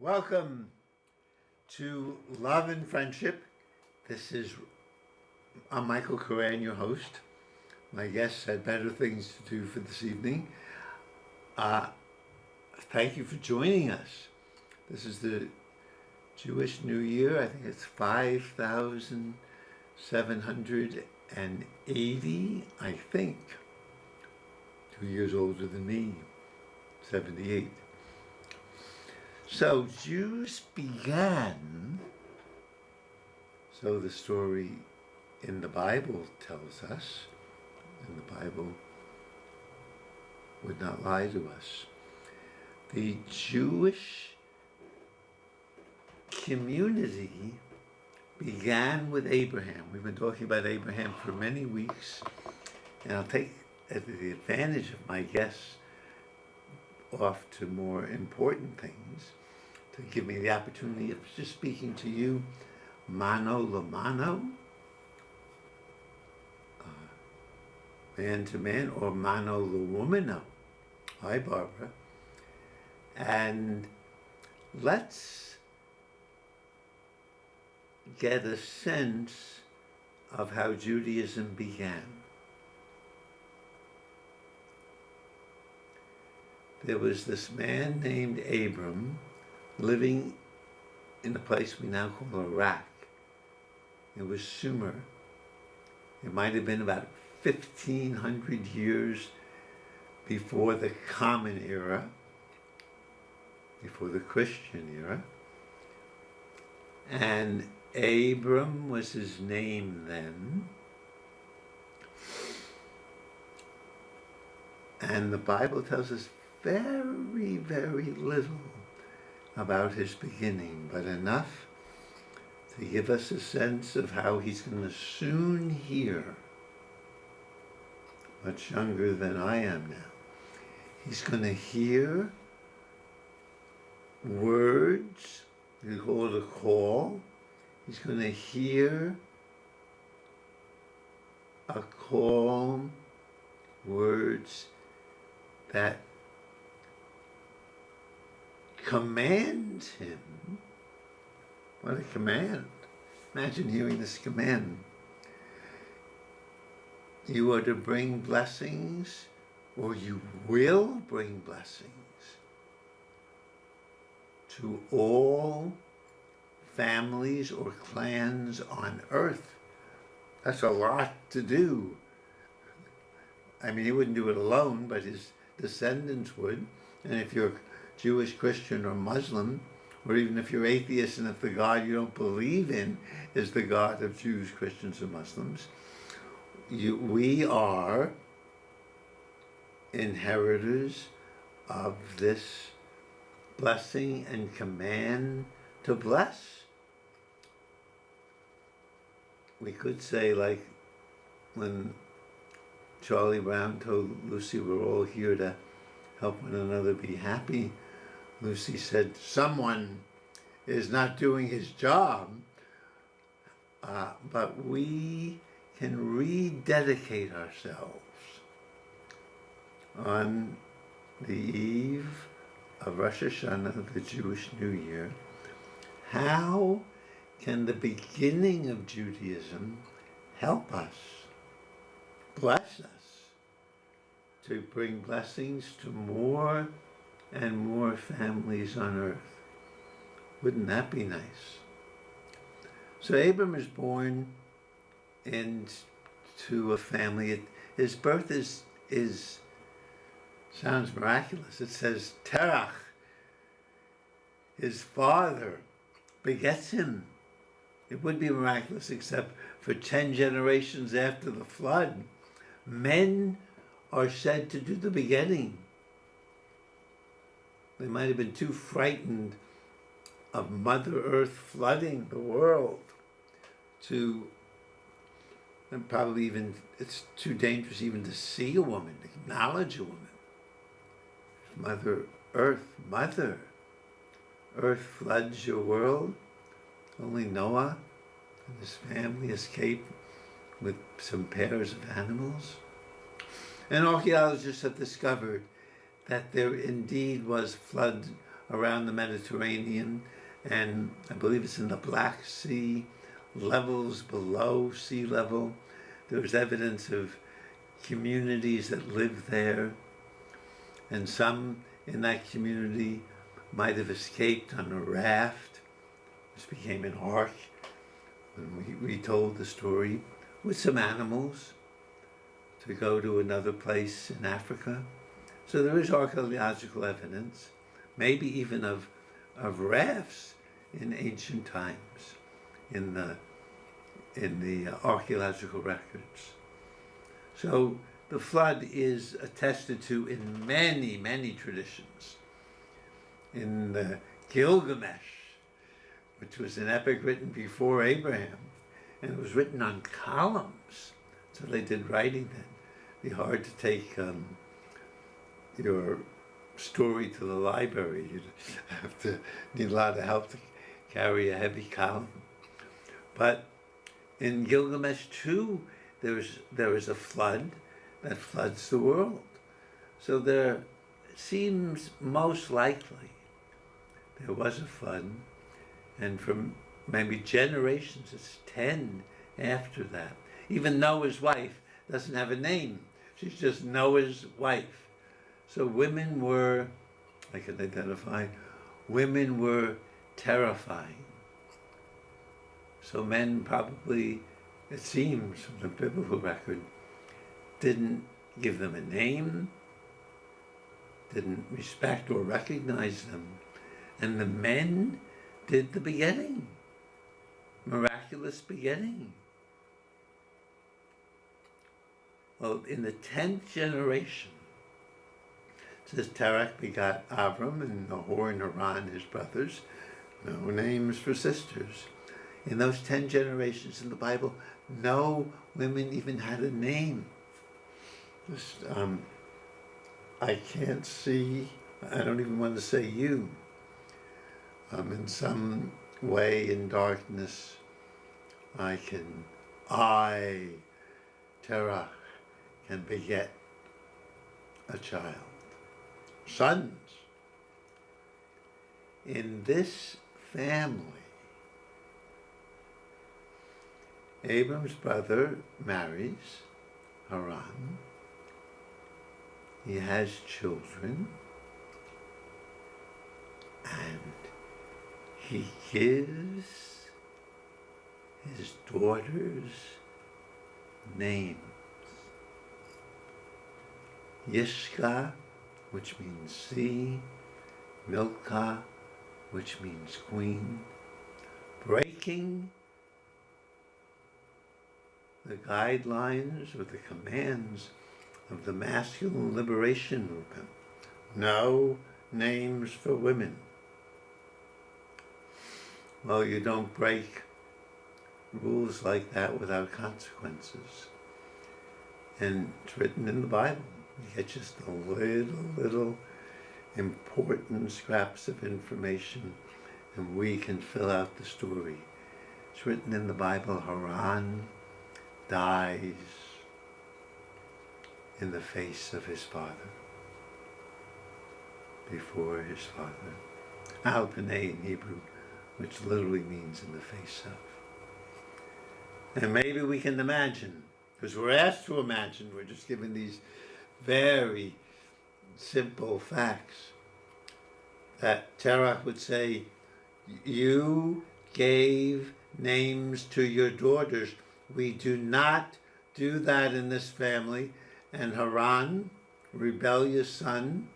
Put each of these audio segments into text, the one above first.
Welcome to Love and Friendship. I'm Michael Coran, your host. My guests had better things to do for this evening. Thank you for joining us. This is the Jewish New Year. I think it's 5,780, I think. 2 years older than me, 78. So Jews began, so the story in the Bible tells us, and the Bible would not lie to us. The Jewish community began with Abraham. We've been talking about Abraham for many weeks, and I'll take the advantage of my guests off to more important things to give me the opportunity of just speaking to you mano a mano, man to man, or mano a womano. Hi, Barbara. And let's get a sense of how Judaism began. There was this man named Abram living in a place we now call Iraq. It was Sumer. It might have been about 1,500 years before the Common Era, before the Christian era. And Abram was his name then. And the Bible tells us very, very little about his beginning, but enough to give us a sense of how he's going to soon hear, much younger than I am now, he's going to hear words, we call it a call. He's going to hear a call, words that command him. What a command. Imagine hearing this command. You are to bring blessings, or you will bring blessings to all families or clans on earth. That's a lot to do. I mean, he wouldn't do it alone, but his descendants would. And if you're Jewish, Christian, or Muslim, or even if you're atheist and if the God you don't believe in is the God of Jews, Christians, or Muslims, we are inheritors of this blessing and command to bless. We could say, like when Charlie Brown told Lucy we're all here to help one another be happy, Lucy said, someone is not doing his job, but we can rededicate ourselves on the eve of Rosh Hashanah, the Jewish New Year. How can the beginning of Judaism help us, bless us, to bring blessings to more and more families on earth? Wouldn't that be nice? So Abram is born into a family. His birth sounds miraculous. It says Terach, his father, begets him. It would be miraculous except for 10 generations after the flood. Men are said to do the begetting. They might have been too frightened of Mother Earth flooding the world and probably even, it's too dangerous even to see a woman, acknowledge a woman. Mother Earth floods your world. Only Noah and his family escaped with some pairs of animals. And archaeologists have discovered that there indeed was around the Mediterranean, and I believe it's in the Black Sea, levels below sea level. There's evidence of communities that live there, and some in that community might have escaped on a raft. This became an ark when we retold the story, with some animals to go to another place in Africa. So there is archaeological evidence, maybe even of rafts in ancient times in the archaeological records. So the flood is attested to in many, many traditions. In the Gilgamesh, which was an epic written before Abraham, and it was written on columns. So they did writing then. It'd be hard to take your story to the library. You'd have to need a lot of help to carry a heavy column. But in Gilgamesh too, there is a flood that floods the world. So there seems most likely there was a flood, and from maybe generations, it's 10 after that. Even Noah's wife doesn't have a name. She's just Noah's wife. So women were, I can identify, women were terrifying. So men probably, it seems from the biblical record, didn't give them a name, didn't respect or recognize them. And the men did the begetting, miraculous begetting. Well, in the 10th generation, it says Terach begot Avram and Nahor and Haran, his brothers. No names for sisters. In those 10 generations in the Bible, no women even had a name. Just, I can't see, I don't even want to say you. In some way in darkness, Terach, can beget a child. Sons. In this family, Abram's brother marries Haran. He has children, and he gives his daughters names. Yishka, which means sea, Milcah, which means queen, breaking the guidelines or the commands of the masculine liberation movement. No names for women. Well, you don't break rules like that without consequences. And it's written in the Bible. You get just a little important scraps of information, and we can fill out the story. It's written in the Bible, Haran dies in the face of his father, before his father. Al Panay in Hebrew, which literally means in the face of. And maybe we can imagine, because we're asked to imagine, we're just given these very simple facts, that Terach would say, you gave names to your daughters. We do not do that in this family. And Haran, rebellious son,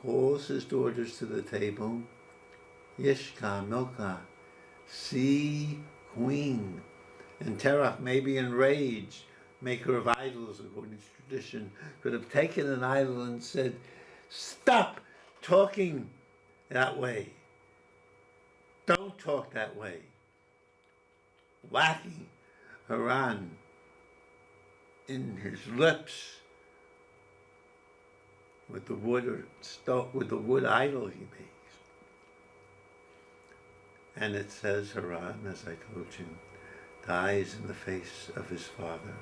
calls his daughters to the table. Yishka, Milcah, sea queen. And Terach, maybe enraged, maker of idols according to tradition, could have taken an idol and said, stop talking that way. Don't talk that way. Whacking Haran in his lips with the wood idol he makes. And it says Haran, as I told you, dies in the face of his father.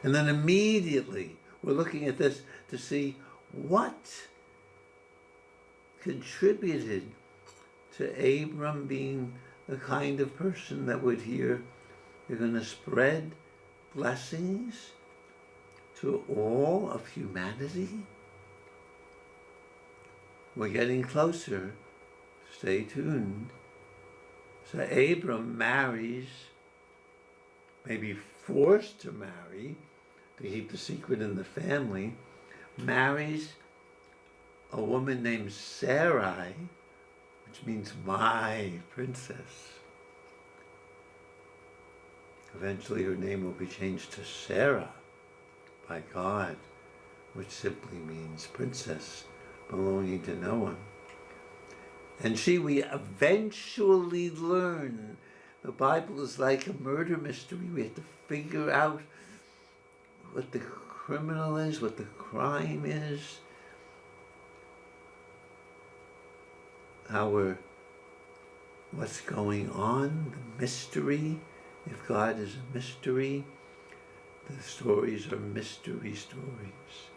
And then immediately we're looking at this to see what contributed to Abram being the kind of person that would hear, you're going to spread blessings to all of humanity? We're getting closer. Stay tuned. So Abram marries, maybe forced to marry, to keep the secret in the family, marries a woman named Sarai, which means my princess. Eventually her name will be changed to Sarah by God, which simply means princess belonging to no one. And we eventually learn the Bible is like a murder mystery. We have to figure out what the criminal is, what the crime is, what's going on, the mystery. If God is a mystery, the stories are mystery stories.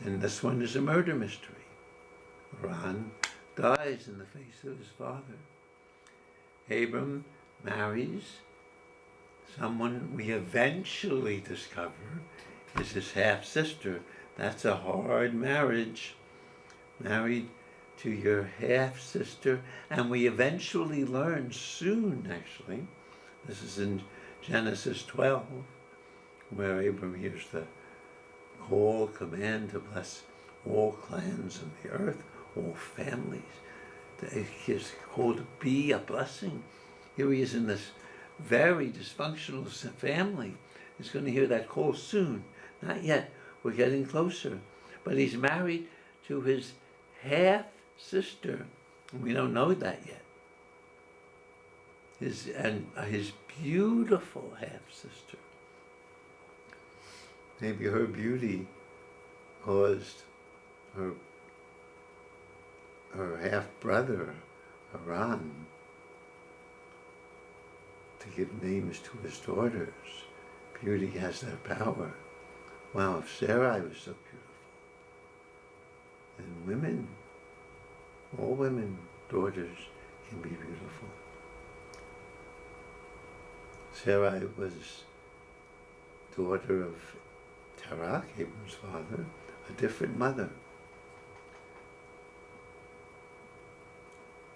And this one is a murder mystery. Haran dies in the face of his father. Abram marries someone we eventually discover is his half-sister. That's a hard marriage. Married to your half-sister. And we eventually learn soon, actually, this is in Genesis 12, where Abram hears the call, command to bless all clans of the earth, all families. He's called to be a blessing. Here he is in this very dysfunctional family. He's going to hear that call soon. Not yet. We're getting closer. But he's married to his half-sister. We don't know that yet. His beautiful half-sister. Maybe her beauty caused her half-brother, Haran, to give names to his daughters. Beauty has that power. Wow, if Sarai was so beautiful, then women, all women, daughters, can be beautiful. Sarai was daughter of Terach, Abram's father, a different mother.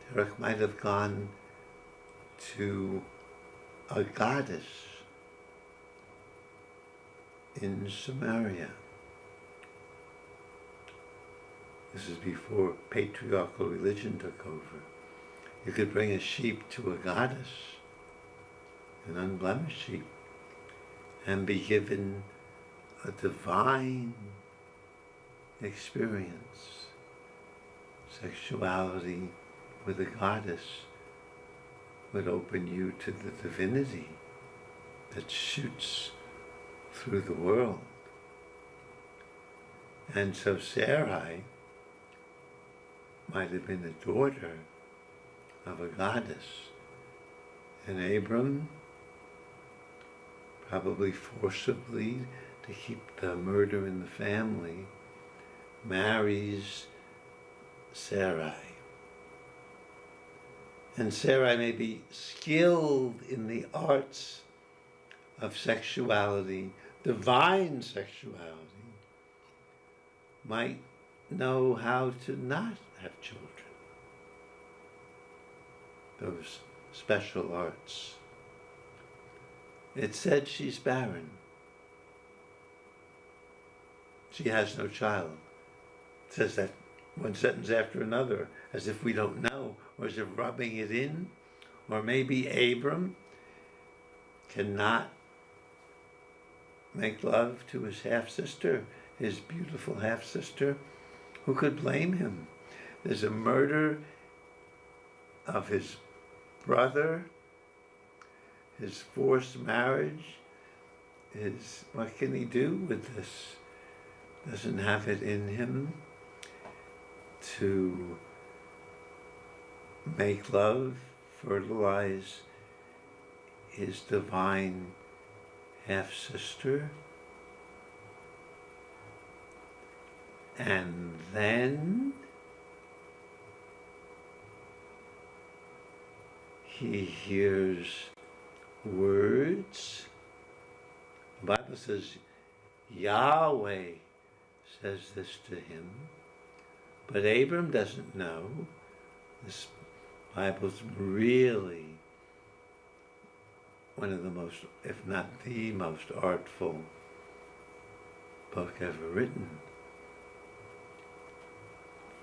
Terach might have gone to a goddess in Samaria. This is before patriarchal religion took over. You could bring a sheep to a goddess, an unblemished sheep, and be given a divine experience. Sexuality with a goddess would open you to the divinity that shoots through the world. And so Sarai might have been a daughter of a goddess. And Abram, probably forcibly to keep the murder in the family, marries Sarai. And Sarai may be skilled in the arts of sexuality, divine sexuality, might know how to not have children. Those special arts. It said she's barren. She has no child. It says that one sentence after another, as if we don't know, or as if rubbing it in. Or maybe Abram cannot make love to his half-sister, his beautiful half-sister. Who could blame him? There's a murder of his brother, his forced marriage, what can he do with this? Doesn't have it in him to make love, fertilize his divine half-sister. And then he hears words. The Bible says Yahweh says this to him, but Abram doesn't know. This Bible's really one of the most, if not the most artful book ever written.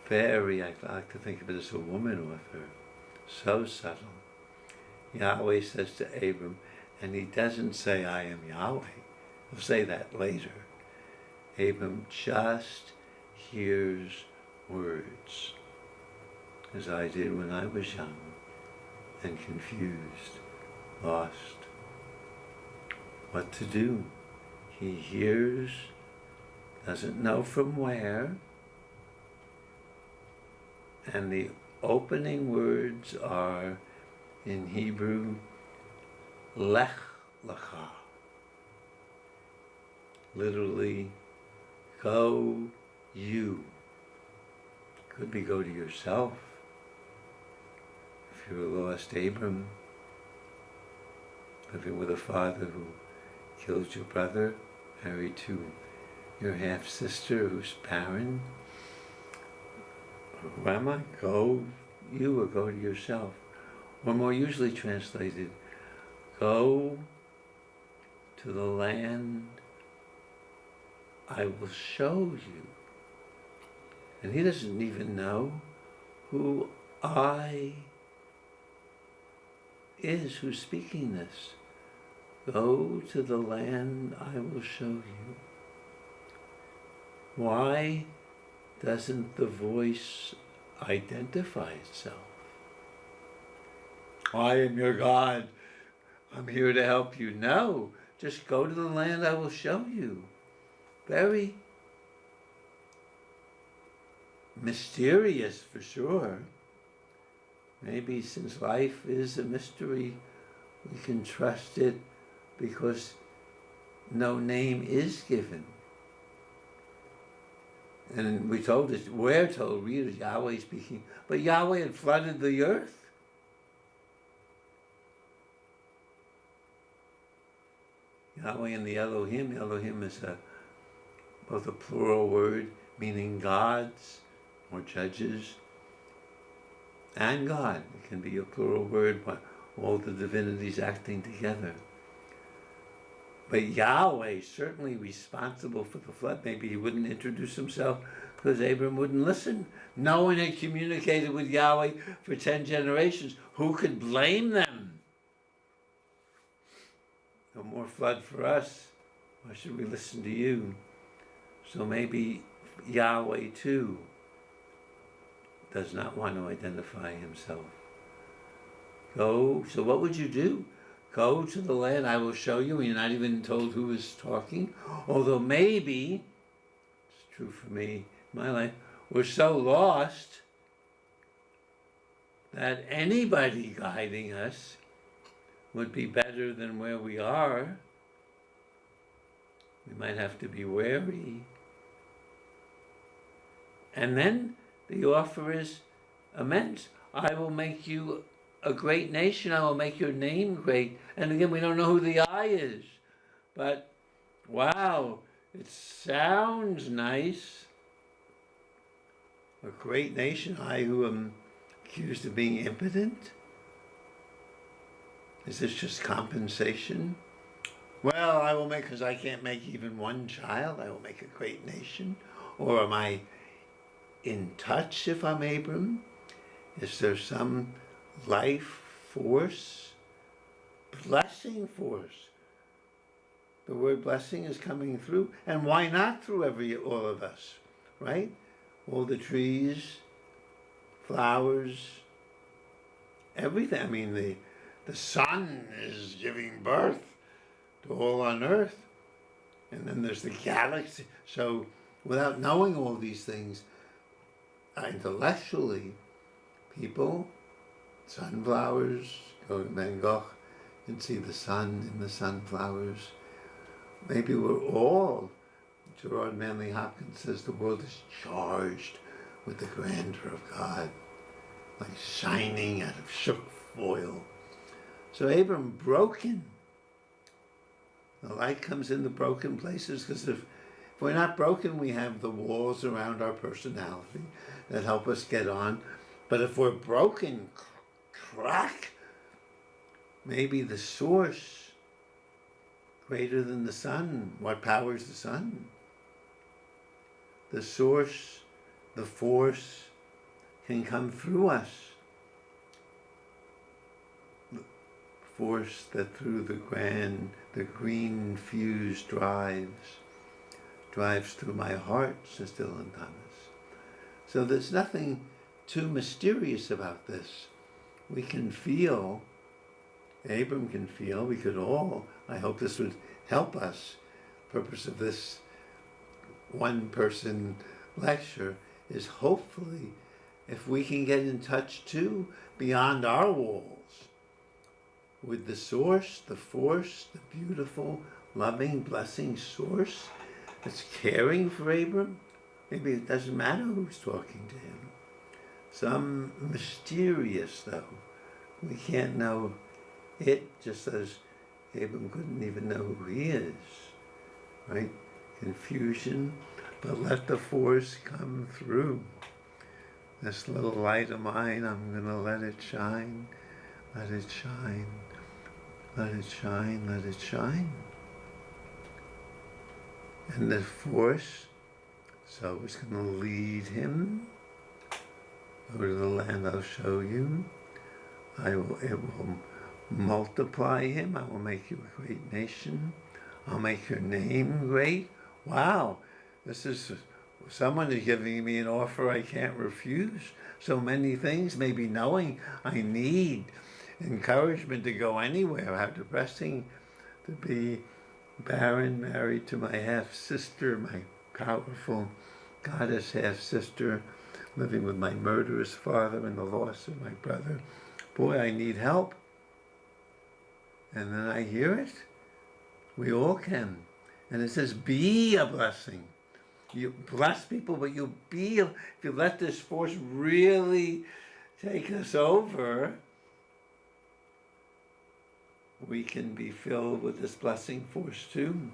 Very, I like to think of it as a woman author, so subtle. Yahweh says to Abram, and he doesn't say, I am Yahweh. He'll say that later. Abram just hears words, as I did when I was young and confused, lost. What to do? He hears, doesn't know from where, and the opening words are in Hebrew, Lech Lecha. Literally, go you. Could be go to yourself. If you're a lost Abram, living with a father who killed your brother, married to your half-sister who's barren, who am I? Go you or go to yourself. Or more usually translated, go to the land I will show you. And he doesn't even know who I is who's speaking this. Go to the land I will show you. Why doesn't the voice identify itself? I am your God. I'm here to help you. No, just go to the land I will show you. Very mysterious for sure. Maybe since life is a mystery, we can trust it because no name is given. And we're told, readers, Yahweh speaking, but Yahweh had flooded the earth. Yahweh and the Elohim is both a plural word meaning gods or judges, and God. It can be a plural word, but all the divinities acting together. But Yahweh certainly responsible for the flood. Maybe he wouldn't introduce himself because Abram wouldn't listen. No one had communicated with Yahweh for 10 generations. Who could blame them? No more flood for us. Why should we listen to you? So maybe Yahweh too does not want to identify himself. Go, so what would you do? Go to the land I will show you. You're not even told who is talking. Although maybe, it's true for me, my life, we're so lost that anybody guiding us would be better than where we are. We might have to be wary. And then the offer is immense. I will make you a great nation. I will make your name great. And again, we don't know who the I is. But, wow, it sounds nice. A great nation. I who am accused of being impotent? Is this just compensation? Well, I will make, because I can't make even one child, I will make a great nation. Or am I in touch if I'm Abram? Is there some life force, blessing force? The word blessing is coming through, and why not through all of us, right? All the trees, flowers, everything. I mean, the sun is giving birth to all on earth, and then there's the galaxy. So without knowing all these things, intellectually, people, sunflowers, go to Van Gogh and see the sun in the sunflowers. Maybe we're all, Gerard Manley Hopkins says, the world is charged with the grandeur of God, like shining out of shook foil. So Abram broken. The light comes in the broken places, because if we're not broken, we have the walls around our personality that help us get on. But if we're broken, crack, maybe the source greater than the sun. What powers the sun? The source, the force can come through us. The force that through the green fuse drives through my heart, says Dylan Thomas. So there's nothing too mysterious about this. We can feel, Abram can feel, we could all, I hope this would help us. The purpose of this one-person lecture is hopefully if we can get in touch too, beyond our walls, with the source, the force, the beautiful, loving, blessing source that's caring for Abram. Maybe it doesn't matter who's talking to him. Some mysterious, though. We can't know it, just as Abram couldn't even know who he is, right? Confusion, but let the force come through. This little light of mine, I'm going to let it shine, let it shine, let it shine, let it shine. And the force, so it's going to lead him. Go to the land I'll show you. It will multiply him. I will make you a great nation. I'll make your name great. Wow, this is someone is giving me an offer I can't refuse. So many things, maybe knowing I need encouragement to go anywhere. How depressing to be barren, married to my half-sister, my powerful goddess half-sister, living with my murderous father and the loss of my brother. Boy, I need help. And then I hear it. We all can. And it says, be a blessing. You bless people, but you be, if you let this force really take us over, we can be filled with this blessing force too.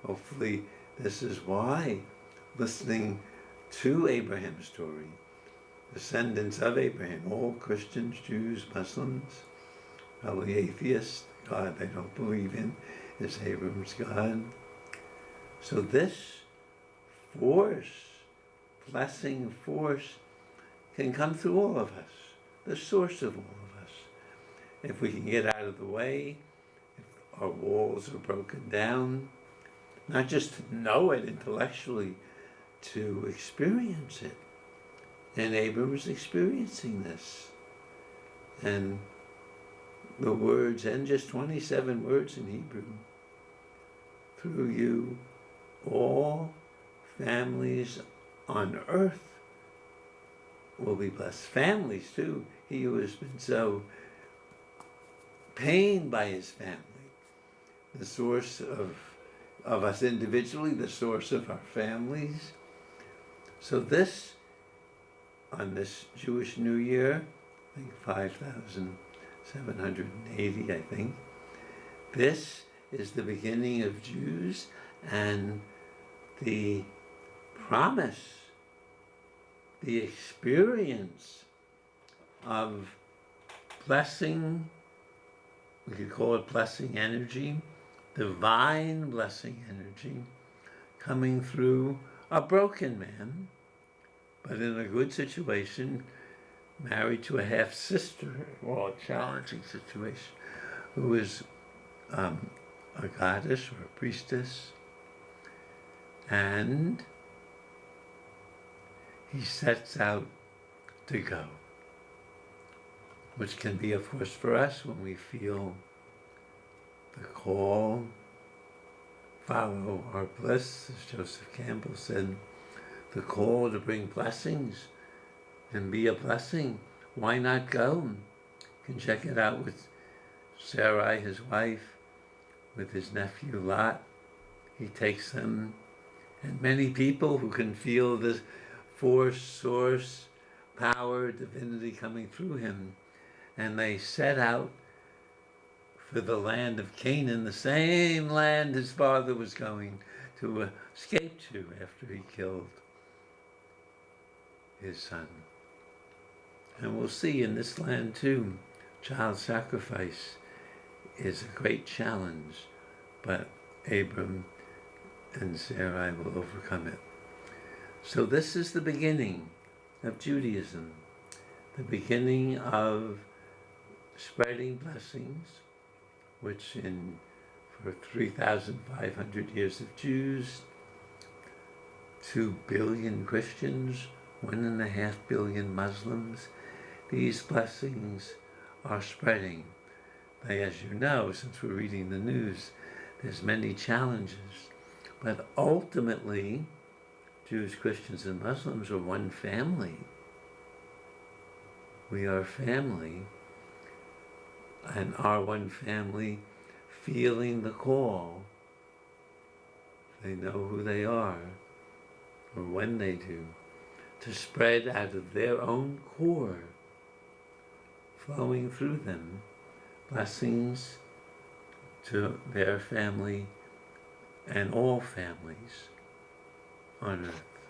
Hopefully this is why listening to Abraham's story, descendants of Abraham, all Christians, Jews, Muslims, probably atheists, God they don't believe in is Abraham's God. So this force, blessing force, can come through all of us, the source of all of us. If we can get out of the way, if our walls are broken down, not just to know it intellectually, to experience it. And Abram was experiencing this. And the words, and just 27 words in Hebrew, through you, all families on earth will be blessed. Families too. He who has been so pained by his family, the source of us individually, the source of our families. So this, on this Jewish New Year, I think 5,780, I think, this is the beginning of Jews and the promise, the experience of blessing, we could call it blessing energy, divine blessing energy, coming through a broken man, but in a good situation, married to a half-sister, well, a challenging situation, who is a goddess or a priestess, and he sets out to go, which can be a force for us when we feel the call, follow our bliss, as Joseph Campbell said, the call to bring blessings and be a blessing. Why not go? You can check it out with Sarai, his wife, with his nephew Lot. He takes them, and many people who can feel this force, source, power, divinity coming through him, and they set out for the land of Canaan, the same land his father was going to escape to after he killed his son. And we'll see in this land too, child sacrifice is a great challenge, but Abram and Sarai will overcome it. So this is the beginning of Judaism, the beginning of spreading blessings, which for 3,500 years of Jews, 2 billion Christians, 1.5 billion Muslims, these blessings are spreading. But as you know, since we're reading the news, there's many challenges. But ultimately, Jews, Christians, and Muslims are one family. We are family, and our one family feeling the call. They know who they are, or when they do, to spread out of their own core, flowing through them, blessings to their family and all families on earth.